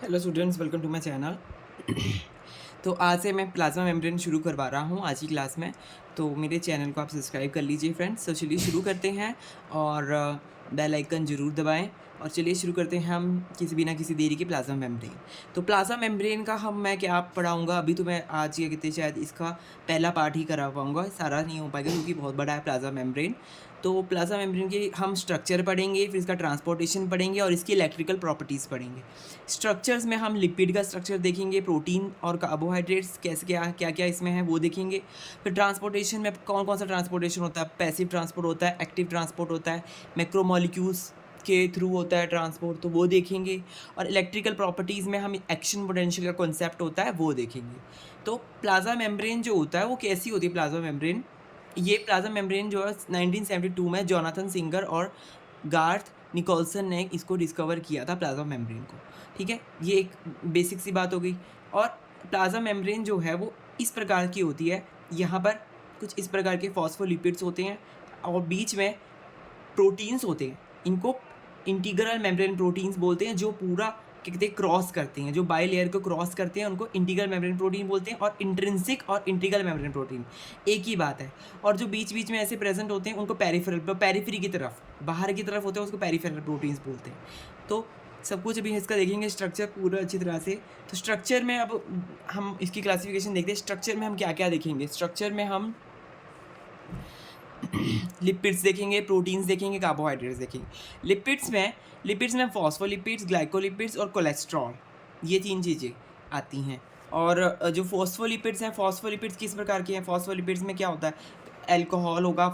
Hello students, welcome to my channel. तो आज से मैं प्लाज्मा मेम्ब्रेन शुरू करवा रहा हूँ आज की क्लास में। तो मेरे चैनल को आप सब्सक्राइब कर लीजिए फ्रेंड्स। तो चलिए शुरू करते हैं और बेल आइकन ज़रूर दबाएं। और चलिए शुरू करते हैं हम किसी बिना किसी देरी के प्लाज्मा मेम्ब्रेन। तो प्लाज्मा मेम्ब्रेन का मैं क्या पढ़ाऊँगा अभी, तो मैं आज क्या कहते हैं शायद इसका पहला पार्ट ही करा पाऊँगा, सारा नहीं हो पाएगा क्योंकि बहुत बड़ा है प्लाज्मा मेम्ब्रेन। तो प्लाज्मा मेम्ब्रेन के हम स्ट्रक्चर पढ़ेंगे, फिर इसका ट्रांसपोर्टेशन पढ़ेंगे और इसकी इलेक्ट्रिकल प्रॉपर्टीज़ पढ़ेंगे। स्ट्रक्चर्स में हम लिपिड का स्ट्रक्चर देखेंगे, प्रोटीन और कार्बोहाइड्रेट्स कैसे क्या क्या इसमें है वो देखेंगे। फिर ट्रांसपोर्टेशन में कौन कौन सा ट्रांसपोर्टेशन होता है, पैसिव ट्रांसपोर्ट होता है, एक्टिव ट्रांसपोर्ट होता है, मैक्रोमोलिक्यूल्स के थ्रू होता है ट्रांसपोर्ट, तो वो देखेंगे। और इलेक्ट्रिकल प्रॉपर्टीज़ में हम एक्शन पोटेंशियल का कॉन्सेप्ट होता है वो देखेंगे। तो प्लाज्मा मेम्ब्रेन जो होता है वो कैसी होती है प्लाज्मा मेम्ब्रेन। ये प्लाज्मा मेम्ब्रेन जो है 1972 में जोनाथन सिंगर और गार्थ निकोलसन ने इसको डिस्कवर किया था प्लाज्मा मेम्ब्रेन को। ठीक है, ये एक बेसिक सी बात हो गई। और प्लाज्मा मेम्ब्रेन जो है वो इस प्रकार की होती है, यहाँ पर कुछ इस प्रकार के फॉस्फोलिपिड्स होते हैं और बीच में प्रोटीन्स होते हैं। इनको इंटीग्रल मेम्ब्रेन प्रोटीन्स बोलते हैं, जो पूरा क्या कहते हैं क्रॉस करते हैं, जो बाई लेयर को क्रॉस करते हैं उनको इंटीग्रल मेम्ब्रेन प्रोटीन बोलते हैं। और इंट्रिंसिक और इंटीग्रल मेम्ब्रेन प्रोटीन एक ही बात है। और जो बीच बीच में ऐसे प्रेजेंट होते हैं उनको पेरिफेरी की तरफ, बाहर की तरफ होते हैं, उसको पेरिफेरल प्रोटीन्स बोलते हैं। तो सब कुछ अभी इसका देखेंगे स्ट्रक्चर पूरा अच्छी तरह से। तो स्ट्रक्चर में अब हम इसकी क्लासिफिकेशन देखते हैं। स्ट्रक्चर में हम क्या क्या देखेंगे, स्ट्रक्चर में हम लिपिड्स देखेंगे, प्रोटीन्स देखेंगे, कार्बोहाइड्रेट्स देखेंगे। लिपिड्स में फॉस्फोलिपिड्स, ग्लाइकोलिपिड्स और कोलेस्ट्रॉल, ये 3 चीज़ें आती हैं। और जो फॉस्फोलिपिड्स हैं, फॉस्फोलिपिड्स किस प्रकार के हैं, फॉस्फोलिपिड्स में क्या होता है, अल्कोहल होगा,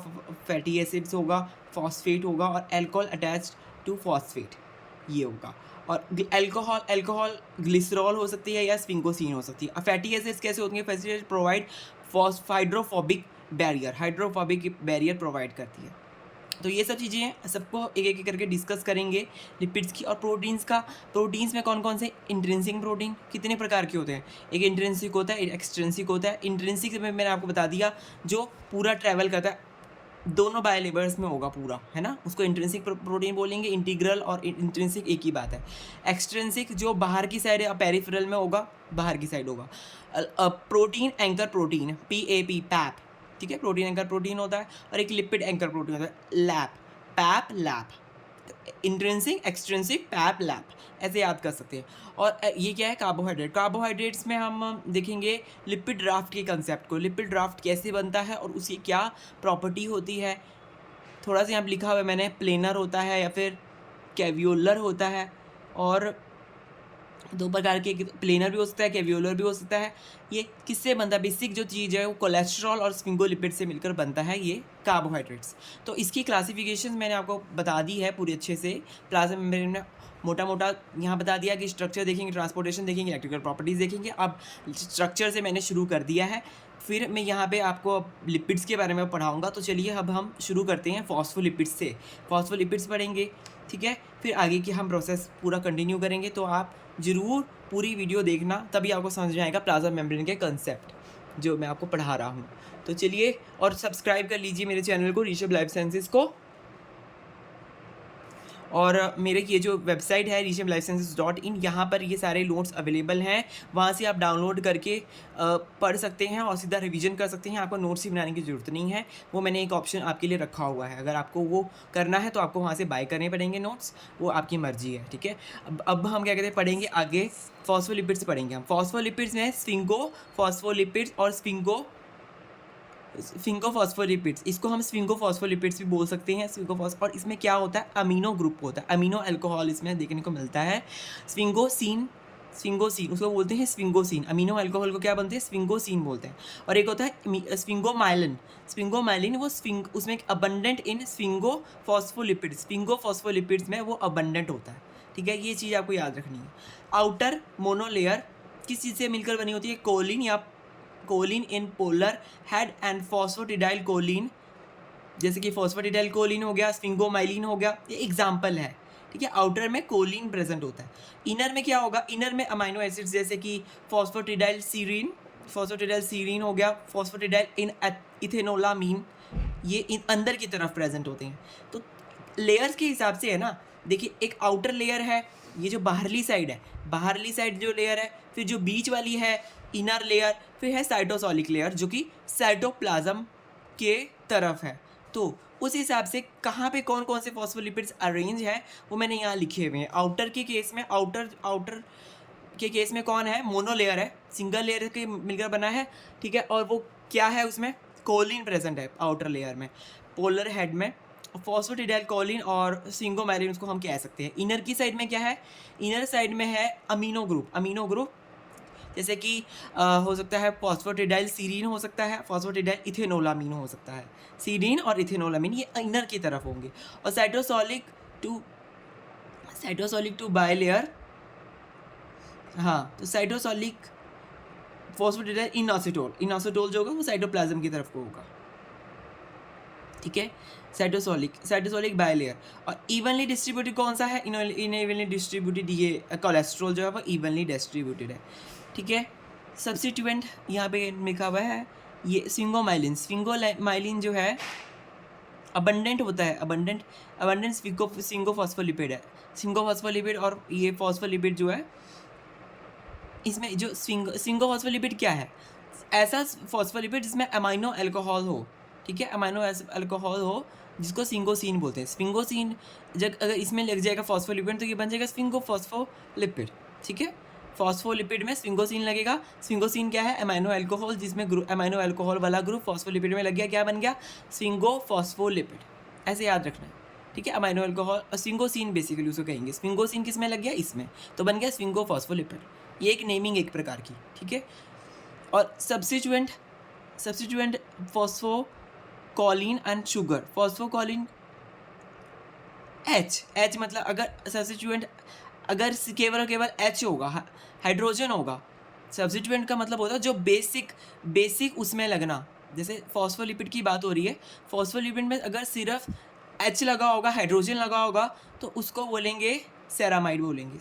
फैटी एसिड्स होगा, फॉस्फेट होगा और अल्कोहल अटैच्ड टू फॉस्फेट, ये होगा। और अल्कोहल ग्लिसरॉल हो सकती है या स्फिंगोसिन हो सकती है। फैटी एसिड्स कैसे होती हैं, fatty acids provide hydrophobic barrier provide करती है। तो ये सब चीज़ें हैं, सबको एक एक करके डिस्कस करेंगे लिपिड्स की। और प्रोटीन्स में कौन कौन से इंट्रिंसिक प्रोटीन कितने प्रकार के होते हैं, एक इंट्रिंसिक होता है, एक एक्सट्रिंसिक होता है। इंट्रिंसिक में मैंने आपको बता दिया, जो पूरा ट्रैवल करता है दोनों बायोलेबर्स में होगा पूरा, है ना, उसको इंट्रिंसिक प्रोटीन बोलेंगे। इंटीग्रल और इंट्रिंसिक एक ही बात है। एक्सट्रिंसिक जो बाहर की साइड है, पेरिफेरल में होगा, बाहर की साइड होगा। प्रोटीन एंकर प्रोटीन, पैप, ठीक है, प्रोटीन एंकर प्रोटीन होता है। और एक लिपिड एंकर प्रोटीन होता है, lap. Intrinsic, extrinsic, pap, lap, ऐसे याद कर सकते हैं। और ये क्या है, कार्बोहाइड्रेट्स में हम देखेंगे लिपिड ड्राफ्ट के कंसेप्ट को, लिपिड ड्राफ्ट कैसे बनता है और उसकी क्या प्रॉपर्टी होती है। थोड़ा सा यहाँ पर लिखा हुआ है मैंने, प्लेनर होता है या फिर कैवियोलर होता है। और 2 प्रकार के, प्लेनर भी हो सकता है, कैवियोलर भी हो सकता है। ये किससे बनता है, बेसिक जो चीज़ है वो कोलेस्ट्रॉल और स्फिंगोलिपिड से मिलकर बनता है ये कार्बोहाइड्रेट्स। तो इसकी क्लासिफिकेशन मैंने आपको बता दी है पूरी अच्छे से। प्लाज्मा मेम्ब्रेन में मोटा मोटा यहाँ बता दिया कि स्ट्रक्चर देखेंगे, ट्रांसपोर्टेशन देखेंगे, इलेक्ट्रिकल प्रॉपर्टीज़ देखेंगे। अब स्ट्रक्चर से मैंने शुरू कर दिया है, फिर मैं यहाँ पे आपको लिपिड्स के बारे में पढ़ाऊँगा। तो चलिए अब हम शुरू करते हैं फॉस्फोलिपिड्स से। फॉस्फोलिपिड्स पढ़ेंगे, ठीक है, फिर आगे की हम प्रोसेस पूरा कंटिन्यू करेंगे। तो आप ज़रूर पूरी वीडियो देखना, तभी आपको समझ में आएगा प्लाज्मा मेम्ब्रेन के कंसेप्ट जो मैं आपको पढ़ा रहा हूँ। तो चलिए, और सब्सक्राइब कर लीजिए मेरे चैनल को, ऋषभ लाइफ साइंसेस को। और मेरे ये जो वेबसाइट है rishabhlifesciences.in, यहाँ पर ये सारे नोट्स अवेलेबल हैं, वहाँ से आप डाउनलोड करके पढ़ सकते हैं और सीधा रिवीजन कर सकते हैं। आपको नोट्स ही बनाने की ज़रूरत नहीं है, वो मैंने एक ऑप्शन आपके लिए रखा हुआ है। अगर आपको वो करना है तो आपको वहाँ से बाय करने पड़ेंगे नोट्स, वो आपकी मर्जी है, ठीक है। अब हम क्या कहते हैं पढ़ेंगे आगे, फॉस्फोलिपिड्स पढ़ेंगे हम। फॉस्फोलिपिड्स में स्फिंगोफॉस्फोलिपिड्स और स्फिंगोफॉस्फोलिपिड्स, इसको हम स्फिंगोफॉस्फोलिपिड्स भी बोल सकते हैं, और इसमें क्या होता है, अमीनो ग्रुप होता है, अमीनो अल्कोहल इसमें देखने को मिलता है। स्फिंगोसिन उसको बोलते हैं, स्फिंगोसिन। अमीनो अल्कोहल को क्या बोलते हैं, स्फिंगोसिन बोलते हैं। और एक होता है स्फिंगोमाइलिन वो उसमें अबंडेंट इन स्फिंगोफॉस्फोलिपिड्स में वो अबंडेंट होता है, ठीक है। ये चीज़ आपको याद रखनी है। आउटर मोनोलेयर किस चीज़ से मिलकर बनी होती है, choline in polar head and phosphatidyl choline, जैसे कि फॉस्फोटिडाइल कोलिन हो गया, स्फिंगोमाइलिन हो गया, ये एग्जाम्पल है, ठीक है। आउटर में कोलिन प्रेजेंट होता है। इनर में क्या होगा, इनर में अमाइनो एसिड्स जैसे कि फॉस्फोटिडाइल सीरीन हो गया, फॉस्फोटिडाइल इन इथेनोलामीन, ये इन अंदर की तरफ प्रेजेंट होते हैं। तो लेयर्स के हिसाब से है ना, देखिए एक आउटर लेयर है ये जो बाहरली साइड है, बाहरली साइड जो लेयर है, फिर जो बीच वाली है इनर लेयर, फिर है साइटोसोलिक लेयर जो कि साइटोप्लाज्म के तरफ है। तो उस हिसाब से कहाँ पे कौन कौन से फॉस्फोलिपिड्स अरेंज है वो मैंने यहाँ लिखे हुए हैं। आउटर के केस में, आउटर के केस में कौन है, मोनोलेयर है, सिंगल लेयर के मिलकर बना है, ठीक है। और वो क्या है, उसमें कोलिन प्रेजेंट है आउटर लेयर में, पोलर हेड में फॉस्फेटिडाइल कोलिन और सिंगोमैलिन उसको हम कह सकते हैं। इनर की साइड में क्या है, इनर साइड में है अमीनो ग्रुप जैसे कि हो सकता है फॉस्फेटिडाइल सीरीन हो सकता है, फॉस्फेटिडाइल इथेनोलामीन हो सकता है। सीरीन और इथेनोलामीन ये इनर की तरफ होंगे। और साइटोसोलिक टू बाइलेयर, हाँ, तो साइटोसोलिक फॉस्फेटिडाइल इनोसिटोल जो होगा वो साइटोप्लाज्म की तरफ को होगा, ठीक है। Cytosolic bilayer. और इवनली डिस्ट्रीब्यूटेड कौन सा है, इनइवनली डिस्ट्रीब्यूटेड ये कोलेस्ट्रॉल जो है वो इवनली डिस्ट्रीब्यूटेड है, ठीक है। सब्स्टिट्यूएंट यहाँ पे लिखा हुआ है ये स्विंगोमाइलिन जो है अबंडेंट होता है, अबंडेंट सिंगोफॉस्फोलिपिड है। सिंगोफॉस्फोलिपिड और ये फॉस्फोलिपिड जो है, इसमें जो सिंगोफॉस्फोलिपिड क्या है, ऐसा फॉस्फोलिपिड जिसमें अमाइनो अल्कोहल हो, ठीक है, अमाइनो अल्कोहल हो जिसको स्विंगोसिन बोलते हैं। स्विंगोसिन जब अगर इसमें लग जाएगा फॉस्फोलिपिड तो ये बन जाएगा स्विंगोफॉस्फोलिपिड, ठीक है। फॉस्फोलिपिड में स्विंगोसिन लगेगा। स्विंगोसिन क्या है, अमाइनो अल्कोहल, जिसमें अमाइनो अल्कोहल वाला ग्रुप फॉस्फोलिपिड में लग गया, क्या बन गया, स्विंगोफॉस्फोलिपिड। ऐसे याद रखना है, ठीक है। अमाइनो अल्कोहल और स्विंगोसिन बेसिकली उसको कहेंगे। स्विंगोसिन किस में लग गया, इसमें, तो बन गया स्विंगोफॉस्फोलिपिड। ये एक नेमिंग एक प्रकार की, ठीक है। और सब्स्टिट्यूएंट फॉस्फोकोलिन एंड शुगर। फॉस्फोकोलिन एच मतलब अगर सब्स्टिट्यूएंट अगर केवल और केवल एच होगा, हाइड्रोजन होगा, सब्स्टिट्यूएंट का मतलब होता है जो बेसिक उसमें लगना। जैसे फॉस्फोलिपिड की बात हो रही है, फॉस्फोलिपिड में अगर सिर्फ एच लगा होगा, हाइड्रोजन लगा होगा, तो उसको बोलेंगे सेरामाइड बोलेंगे,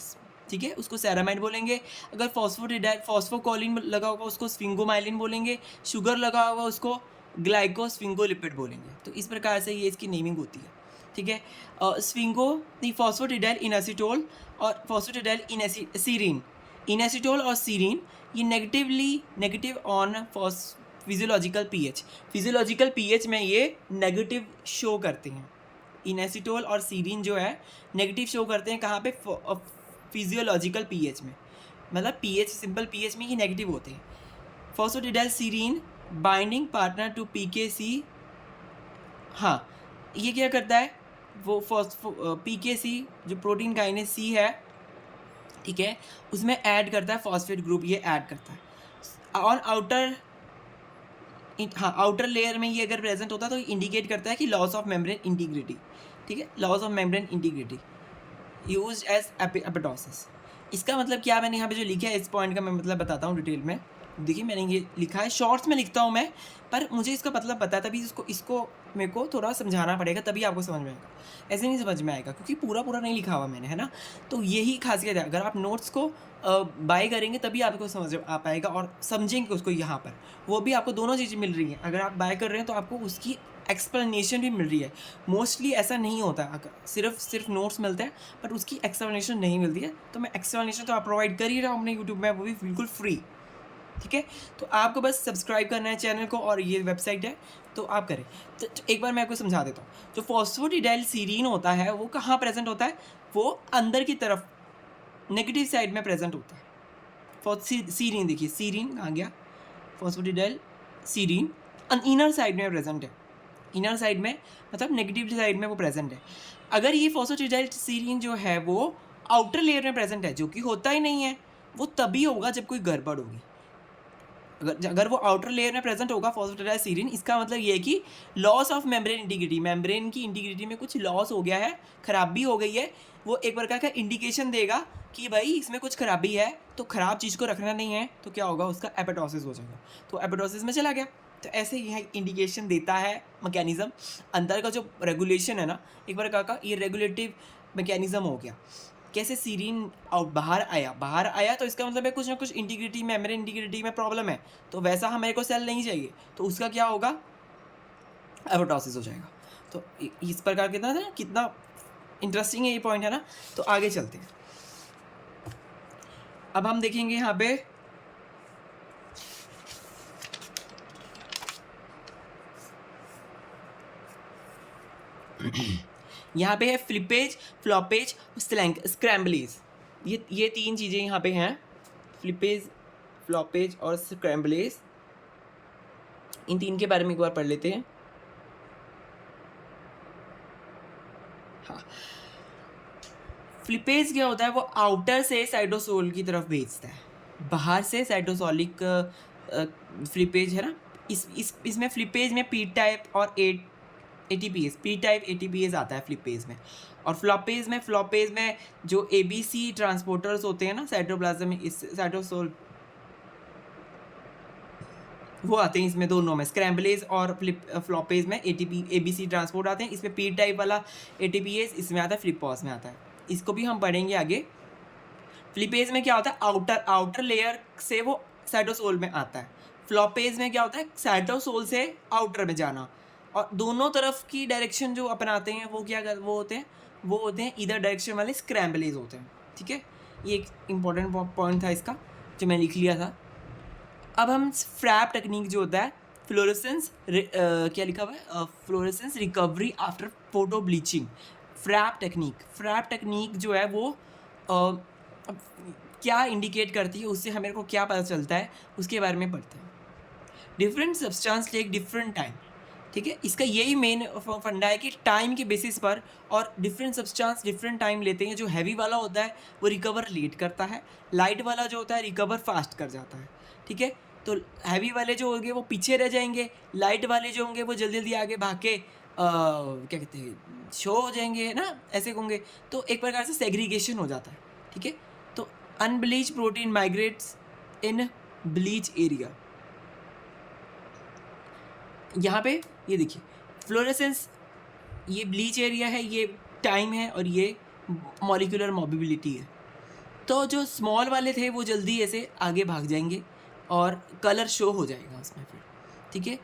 ठीक है, उसको सेरामाइड बोलेंगे। अगर फॉस्फोकोलिन लगा होगा उसको स्विंगोमाइलिन बोलेंगे, शुगर लगा होगा उसको ग्लाइकोस्विंगोलिपिड बोलेंगे। तो इस प्रकार से ये इसकी नेमिंग होती है, ठीक है। फॉस्फेटिडाइल इनएसिटोल और फॉस्फेटिडाइल सीरीन, इनएसिटोल और सीरीन ये नेगेटिव ऑन फिजियोलॉजिकल पीएच में ये नेगेटिव शो करते हैं। इनएसिटोल और सीरीन जो है नेगेटिव शो करते हैं कहाँ पे, फिजियोलॉजिकल पीएच में, मतलब पीएच, सिंपल पीएच में ये नेगेटिव होते हैं। Phosphatidyl serine binding partner to PKC, हाँ, ये क्या करता है, वो पीकेसी जो प्रोटीन काइनेज सी है, ठीक है, उसमें ऐड करता है फॉस्फेट ग्रुप, ये ऐड करता है। और आउटर लेयर में ये अगर प्रेजेंट होता है तो इंडिकेट करता है कि लॉस ऑफ मेम्ब्रेन इंटीग्रिटी, ठीक है, loss of membrane integrity used as apoptosis. इसका मतलब क्या, मैंने यहाँ पे जो लिखा है इस पॉइंट का मैं मतलब बताता हूँ डिटेल में। देखिए मैंने ये लिखा है, शॉर्ट्स में लिखता हूँ मैं, पर मुझे इसका मतलब पता है, तभी इसको मेरे को थोड़ा समझाना पड़ेगा, तभी आपको समझ में आएगा, ऐसे नहीं समझ में आएगा, क्योंकि पूरा नहीं लिखा हुआ मैंने, है ना। तो यही खासियत है, अगर आप नोट्स को बाय करेंगे तभी आपको समझ आ पाएगा और समझेंगे उसको। यहाँ पर वो भी आपको दोनों चीज़ें मिल रही हैं, अगर आप बाय कर रहे हैं तो आपको उसकी एक्सप्लेनेशन भी मिल रही है। मोस्टली ऐसा नहीं होता, सिर्फ नोट्स मिलते हैं बट उसकी एक्सप्लेनेशन नहीं मिलती है। तो मैं एक्सप्लेनेशन तो आप प्रोवाइड कर ही रहा हूँ अपने यूट्यूब में, वो भी बिल्कुल फ्री, ठीक है। तो आपको बस सब्सक्राइब करना है चैनल को, और ये वेबसाइट है तो आप करें। तो एक बार मैं आपको समझा देता हूँ। जो फॉस्फेटिडाइल सीरीन होता है वो कहाँ प्रेजेंट होता है, वो अंदर की तरफ नेगेटिव साइड में प्रेजेंट होता है। सीरीन देखिए, सीरीन कहाँ गया, फॉस्फेटिडाइल सीरीन इनर साइड में प्रेजेंट है, इनर साइड में मतलब नेगेटिव साइड में वो प्रेजेंट है। अगर ये फॉस्फेटिडाइल सीरीन जो है वो आउटर लेयर में प्रेजेंट है, जो कि होता ही नहीं है, वो तभी होगा जब कोई गड़बड़ होगी। अगर वो आउटर लेयर में प्रेजेंट होगा फॉस्फेटिडाइल सीरीन, इसका मतलब ये है कि loss of membrane integrity, membrane की इंटीग्रिटी में कुछ लॉस हो गया है, खराबी हो गई है। वो एक प्रकार का इंडिकेशन देगा कि भाई इसमें कुछ खराबी है, तो ख़राब चीज़ को रखना नहीं है, तो क्या होगा, उसका एपिटोसिस हो जाएगा, तो एपिटोसिस में चला गया। तो ऐसे यह इंडिकेशन देता है मैकेनिज़्म। अंदर का जो रेगुलेशन है ना, एक प्रकार का ये रेगुलेटिव मैकेनिज़्म हो गया। कैसे सीरीन बाहर आया तो इसका मतलब है कुछ ना कुछ इंटीग्रिटी में, मेम्ब्रेन इंटीग्रिटी में प्रॉब्लम है, तो वैसा हमें को सेल नहीं चाहिए, तो उसका क्या होगा, एपोप्टोसिस हो जाएगा। तो इस प्रकार कितना इंटरेस्टिंग है ये पॉइंट, है ना। तो आगे चलते हैं। अब हम देखेंगे यहाँ पे यहाँ पे है फ्लिपेज, फ्लॉपेज, स्क्रैम्बलेज। ये तीन चीज़ें यहाँ पे हैं, फ्लिपेज, फ्लॉपेज और स्क्रैम्बलेज। इन तीन के बारे में एक बार पढ़ लेते हैं। हाँ, फ्लिपेज क्या होता है, वो आउटर से साइटोसोल की तरफ भेजता है, बाहर से साइटोसोलिक फ्लिपेज है ना। इसमें फ्लिपेज में पी टाइप और एटीपीएस, पी टाइप एटीपीएस आता है फ्लिपेज में। और फ्लॉपेज में जो एबीसी ट्रांसपोर्टर्स होते हैं ना साइटोप्लाज्म में, इस साइटोसोल, वो आते हैं इसमें दोनों में, स्क्रैम्बलेज और फ्लॉपेज में एबीसी ट्रांसपोर्ट आते हैं। इसमें पी टाइप वाला एटीपीएस इसमें आता है, फ्लिपॉज में आता है। इसको भी हम पढ़ेंगे आगे। फ्लिपेज में क्या होता है, आउटर लेयर से वो साइटोसोल में आता है। फ्लॉपेज में क्या होता है, साइटोसोल से आउटर में जाना। और दोनों तरफ की डायरेक्शन जो अपनाते हैं वो होते हैं इधर डायरेक्शन वाले स्क्रैम्बलेज होते हैं। ठीक है, ये एक इम्पॉर्टेंट पॉइंट था इसका जो मैं लिख लिया था। अब हम फ्रैप टेक्निक जो होता है, फ्लोरेसेंस क्या लिखा हुआ है, fluorescence recovery after photo bleaching. FRAP technique जो है वो क्या इंडिकेट करती है, उससे हमें को क्या पता चलता है, उसके बारे में पढ़ते हैं। Different substance take different time. ठीक है, इसका यही मेन फंडा है कि टाइम के बेसिस पर और डिफरेंट सब्सटेंस डिफरेंट टाइम लेते हैं। जो हैवी वाला होता है वो रिकवर लेट करता है, लाइट वाला जो होता है रिकवर फास्ट कर जाता है। ठीक है, तो हैवी वाले जो होंगे वो पीछे रह जाएंगे, लाइट वाले जो होंगे वो जल्दी जल्दी आगे भाग के क्या कहते हैं, शो हो जाएंगे ना, ऐसे होंगे। तो एक प्रकार से सेग्रीगेशन हो जाता है। ठीक है, तो अनब्लीच प्रोटीन माइग्रेट्स इन ब्लीच एरिया। यहाँ पे ये देखिए फ्लोरेसेंस, ये ब्लीच एरिया है, ये टाइम है, और ये मॉलिक्यूलर मोबिलिटी है। तो जो स्मॉल वाले थे वो जल्दी ऐसे आगे भाग जाएंगे और कलर शो हो जाएगा उसमें फिर। ठीक है,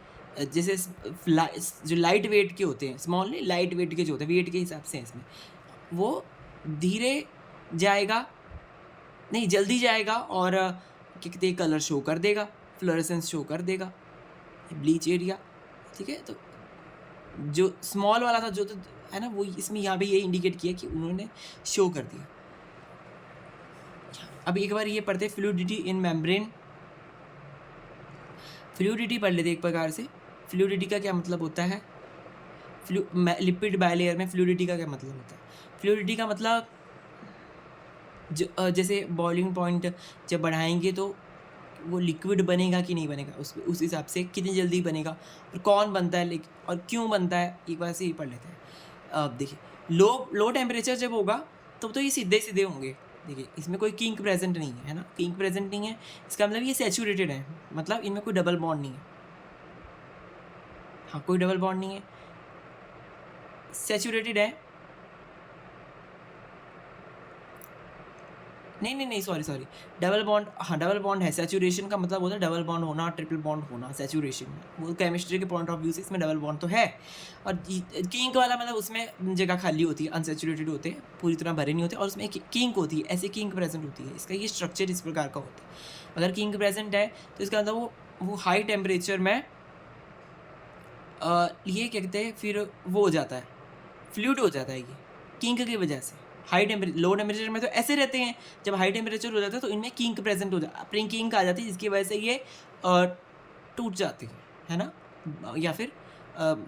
जैसे जो लाइट वेट के होते हैं, स्मॉल नहीं, लाइट वेट के जो होते हैं, वेट के हिसाब से इसमें वो धीरे जाएगा, नहीं जल्दी जाएगा, और क्या कहते हैं, कलर शो कर देगा, फ्लोरेसेंस शो कर देगा, ब्लीच एरिया। ठीक है, तो जो स्मॉल वाला था जो तो है ना, वो इसमें यहाँ पे ये इंडिकेट किया कि उन्होंने शो कर दिया। अब एक बार ये पढ़ते, फ्लूइडिटी इन मेम्ब्रेन। फ्लूइडिटी पढ़ लेते एक प्रकार से। फ्लूइडिटी का क्या मतलब होता है, लिपिड बायलेयर में फ्लूइडिटी का क्या मतलब होता है। फ्लूइडिटी का मतलब जैसे बॉइलिंग पॉइंट जब बढ़ाएंगे तो वो लिक्विड बनेगा कि नहीं बनेगा, उस हिसाब से कितनी जल्दी बनेगा और कौन बनता है, और क्यों बनता है, एक बार से ही पढ़ लेते हैं। अब देखिए, लो टेम्परेचर जब होगा तो ये सीधे सीधे होंगे। देखिए इसमें कोई किंक प्रेजेंट नहीं है ना, किंक प्रेजेंट नहीं है, इसका मतलब ये सैचुरेटेड है, मतलब इनमें कोई डबल बॉन्ड नहीं है। हाँ, कोई डबल बॉन्ड नहीं है, सैचुरेटेड है। नहीं, सॉरी, डबल बॉन्ड, हाँ डबल बॉन्ड है। सैचुरेशन का मतलब होता है डबल बॉन्ड होना, ट्रिपल बॉन्ड होना। सैचुरेशन वो केमिस्ट्री के पॉइंट ऑफ व्यू से इसमें डबल बॉन्ड तो है। और किंक वाला मतलब उसमें जगह खाली होती है, अनसैचुरेटेड होते हैं, पूरी तरह भरे नहीं होते, और उसमें एक किंक होती है, ऐसे किंक प्रेजेंट होती है। इसका ये स्ट्रक्चर इस प्रकार का होता है। अगर किंक प्रेजेंट है तो इसका मतलब वो हाई टेम्परेचर में ये क्या कहते हैं, फिर वो हो जाता है, फ्लूइड हो जाता है ये किंक की वजह से। लो टेम्परेचर में तो ऐसे रहते हैं, जब हाई टेम्परेचर हो जाता है तो इनमें किंक प्रेजेंट हो जाता है, किंक आ जाती है, जिसकी वजह से ये टूट जाती है ना। या फिर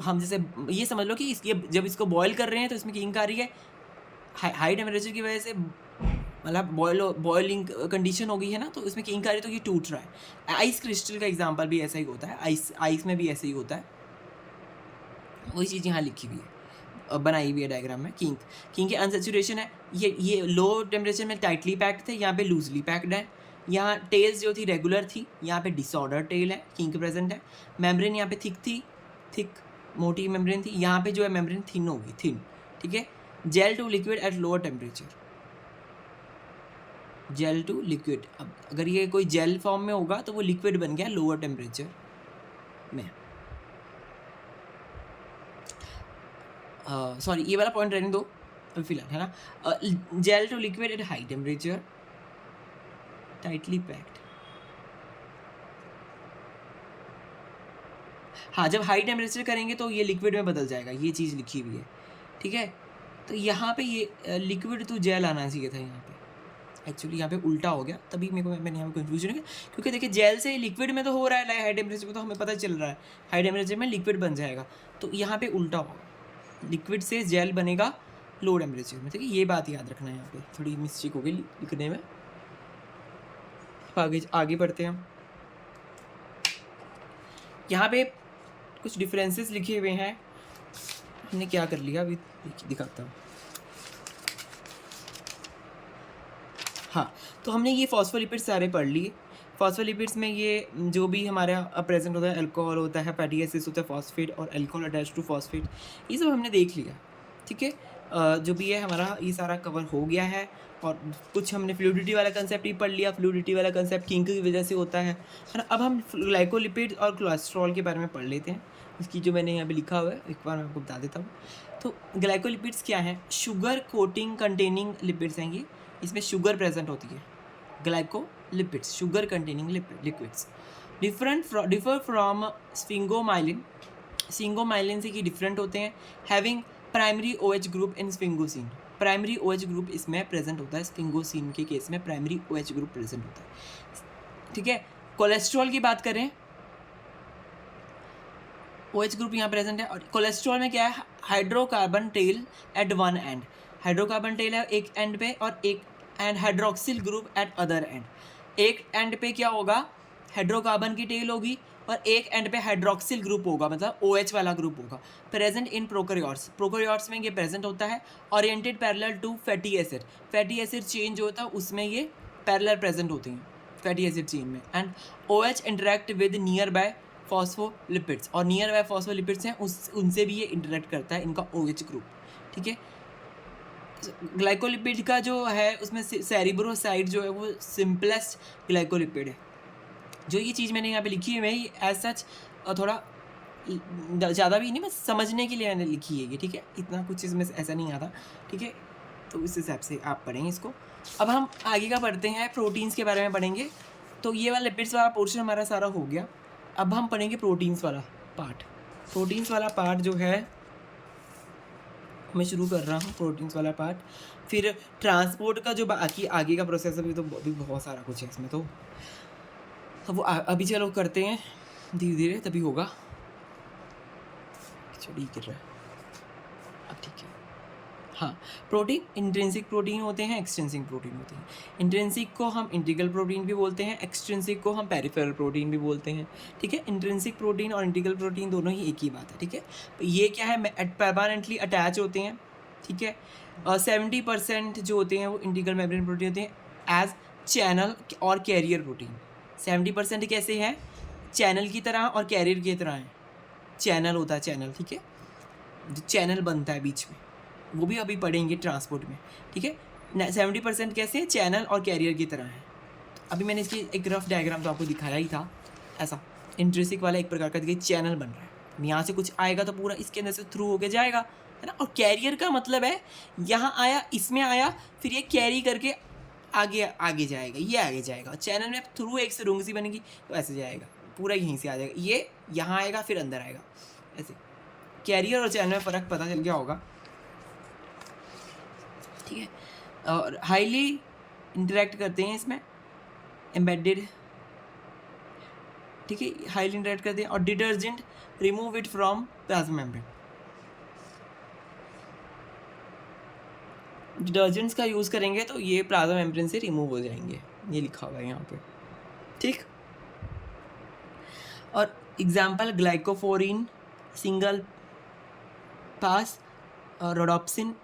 हम जैसे ये समझ लो कि जब इसको बॉयल कर रहे हैं तो इसमें किंक आ रही है, हाई टेम्परेचर की वजह से, मतलब बॉयलिंग कंडीशन हो गई है ना, तो इसमें किंक आ रही है तो ये टूट रहा है। आइस क्रिस्टल का एग्जाम्पल भी ऐसा ही होता है, आइस में भी ऐसे ही होता है। वही चीज़ यहाँ लिखी हुई है, बनाई हुई है डायग्राम में। किंक की अनसेचुरेशन है, ये लो टेम्परेचर में टाइटली पैक्ड थे, यहाँ पे लूजली पैक्ड है। यहाँ टेल्स जो थी रेगुलर थी, यहाँ पे डिसऑर्डर टेल है, किंक प्रेजेंट है। मेम्ब्रेन यहाँ पे थिक मोटी मेम्ब्रेन थी, यहाँ पे जो है मेम्ब्रेन थिन होगी, थिन। ठीक है, gel to liquid at lower temperature, gel to liquid. अब अगर ये कोई जेल फॉर्म में होगा तो वो लिक्विड बन गया लोअर टेम्परेचर में। सॉरी, ये वाला पॉइंट रहने दो अभी फिलहाल, है ना। Gel to liquid at high temperature, tightly packed. हाँ, जब हाई टेम्परेचर करेंगे तो ये लिक्विड में बदल जाएगा, ये चीज़ लिखी हुई है, ठीक है। तो यहाँ पे ये लिक्विड टू जेल आना चाहिए था यहाँ पे, एक्चुअली यहाँ पे उल्टा हो गया, तभी मैंने यहाँ पे कंफ्यूजन हो गया, क्योंकि देखिए जेल से लिक्विड में तो हो रहा है, हाई टेम्परेचर पे तो हमें पता चल रहा है हाई टेम्परेचर में लिक्विड बन जाएगा, तो यहाँ पे उल्टा होगा, लिक्विड से जेल बनेगा लो टेम्परेचर में, ठीक है। ये बात याद रखना है, यहाँ पे थोड़ी मिस्टेक हो गई लिखने में। आगे बढ़ते हैं हम। यहाँ पे कुछ डिफरेंसेस लिखे हुए हैं, हमने क्या कर लिया अभी दिखाता हूँ। हाँ, तो हमने ये फॉस्फोलिपिड्स सारे पढ़ लिए। फॉस्फोलिपिड्स में ये जो भी हमारा प्रेजेंट होता है, अल्कोहल होता है, फैटी एसिड्स होता है, फॉस्फेट और अल्कोहल अटैच टू फॉस्फेट, ये सब हमने देख लिया, ठीक है। जो भी है हमारा ये सारा कवर हो गया है, और कुछ हमने फ्लूइडिटी वाला कंसेप्ट ही पढ़ लिया। फ्लूइडिटी वाला कंसेप्ट किंक की वजह से होता है ना। अब हम ग्लाइकोलिपिड और कोलेस्ट्रॉल के बारे में पढ़ लेते हैं। इसकी जो मैंने यहाँ पे लिखा हुआ है, एक बार मैं आपको बता देता हूँ। तो ग्लाइकोलिपिड्स क्या हैं? शुगर कोटिंग कंटेनिंग लिपिड्स हैं ये, इसमें शुगर प्रेजेंट होती है। Glycolipids sugar containing liquids differ from sphingomyelin. Sphingomyelin से ये डिफरेंट होते हैं। Having primary OH group in sphingosine, primary OH group इसमें प्रेजेंट होता है। स्फिंगोसिन के केस में प्राइमरी OH ग्रुप प्रेजेंट होता है, ठीक है। कोलेस्ट्रॉल की बात करें, OH ग्रुप यहाँ प्रेजेंट है, और कोलेस्ट्रॉल में क्या है? Hydrocarbon tail at one end, hydrocarbon tail है एक एंड पे, और एक end hydroxyl group at other end. एक एंड पे क्या होगा? हाइड्रोकार्बन की टेल होगी, और एक एंड पे हाइड्रोक्सिल ग्रुप होगा, मतलब OH वाला ग्रुप होगा। प्रेजेंट इन प्रोकैरियोट्स, प्रोकैरियोट्स में ये प्रेजेंट होता है। Oriented parallel to fatty acid, fatty acid chain जो होता है उसमें ये पैरेलल प्रेजेंट होती हैं फैटी एसिड चेन में। And OH interact with nearby phospholipids, और नियर बाय फॉस्फोलिपिड्स हैं उनसे भी ये इंटरेक्ट करता है, इनका OH ग्रुप, ठीक है। ग्लाइकोलिपिड का जो है उसमें सेरिब्रोसाइड जो है वो सिंपलेस्ट ग्लाइकोलिपिड है। जो ये चीज़ मैंने यहाँ पे लिखी है एज सच थोड़ा ज़्यादा भी नहीं, बस समझने के लिए मैंने लिखी है ये, ठीक है। इतना कुछ इसमें ऐसा नहीं आता, ठीक है। तो इस हिसाब से आप पढ़ेंगे इसको। अब हम आगे का पढ़ते हैं, प्रोटीन्स के बारे में पढ़ेंगे। तो ये वाला लिपिड्स वाला पोर्शन हमारा सारा हो गया। अब हम पढ़ेंगे प्रोटीन्स वाला पार्ट। प्रोटीन्स वाला पार्ट जो है मैं शुरू कर रहा हूँ, प्रोटीन्स वाला पार्ट। फिर ट्रांसपोर्ट का जो बाकी आगे का प्रोसेस है, तो अभी बहुत सारा कुछ है इसमें, तो वो अभी चलो करते हैं धीरे धीरे, तभी होगा। चलिए गिर रहा है, अब ठीक है। हाँ, प्रोटीन इंट्रिंसिक प्रोटीन होते हैं, एक्सट्रिंसिक प्रोटीन होते हैं। इंट्रिंसिक को हम इंटीग्रल प्रोटीन भी बोलते हैं, एक्सट्रिंसिक को हम पेरिफेरल प्रोटीन भी बोलते हैं, ठीक है। इंट्रिंसिक प्रोटीन और इंटीग्रल प्रोटीन दोनों ही एक ही बात है, ठीक है। ये क्या है? परमानेंटली अटैच होते हैं, ठीक है। 70% जो होते हैं वो इंटीग्रल मेम्ब्रेन प्रोटीन होते हैं एज चैनल और कैरियर प्रोटीन। 70% कैसे हैं? चैनल की तरह और कैरियर की तरह है। चैनल होता है चैनल, ठीक है, जो चैनल बनता है बीच में, वो भी अभी पढ़ेंगे ट्रांसपोर्ट में, ठीक है। 70% कैसे है? चैनल और कैरियर की तरह है। अभी मैंने इसकी एक रफ डायग्राम तो आपको दिखाया ही था, ऐसा इंट्रिंसिक वाला एक प्रकार का देखिए चैनल बन रहा है। यहाँ से कुछ आएगा तो पूरा इसके अंदर से थ्रू होके जाएगा, है ना। और कैरियर का मतलब है यहाँ आया, इसमें आया, फिर ये कैरी करके आगे आगे जाएगा, ये आगे जाएगा। चैनल में थ्रू एक सुरंग सी बनेगी तो ऐसे जाएगा, पूरा यहीं से आ जाएगा, ये यहाँ आएगा फिर अंदर आएगा, ऐसे। कैरियर और चैनल में फ़र्क पता चल गया होगा, ठीक है। और हाईली इंटरेक्ट करते हैं इसमें, एम्बेडेड, ठीक है, हाईली इंटरेक्ट करते हैं। और detergent remove it from plasma membrane, detergents का यूज़ करेंगे तो ये प्लाज्मा मेम्ब्रेन से रिमूव हो जाएंगे, ये लिखा हुआ है यहाँ पे, ठीक। और एग्जाम्पल ग्लाइकोफोरिन, सिंगल पास, रोडोप्सिन,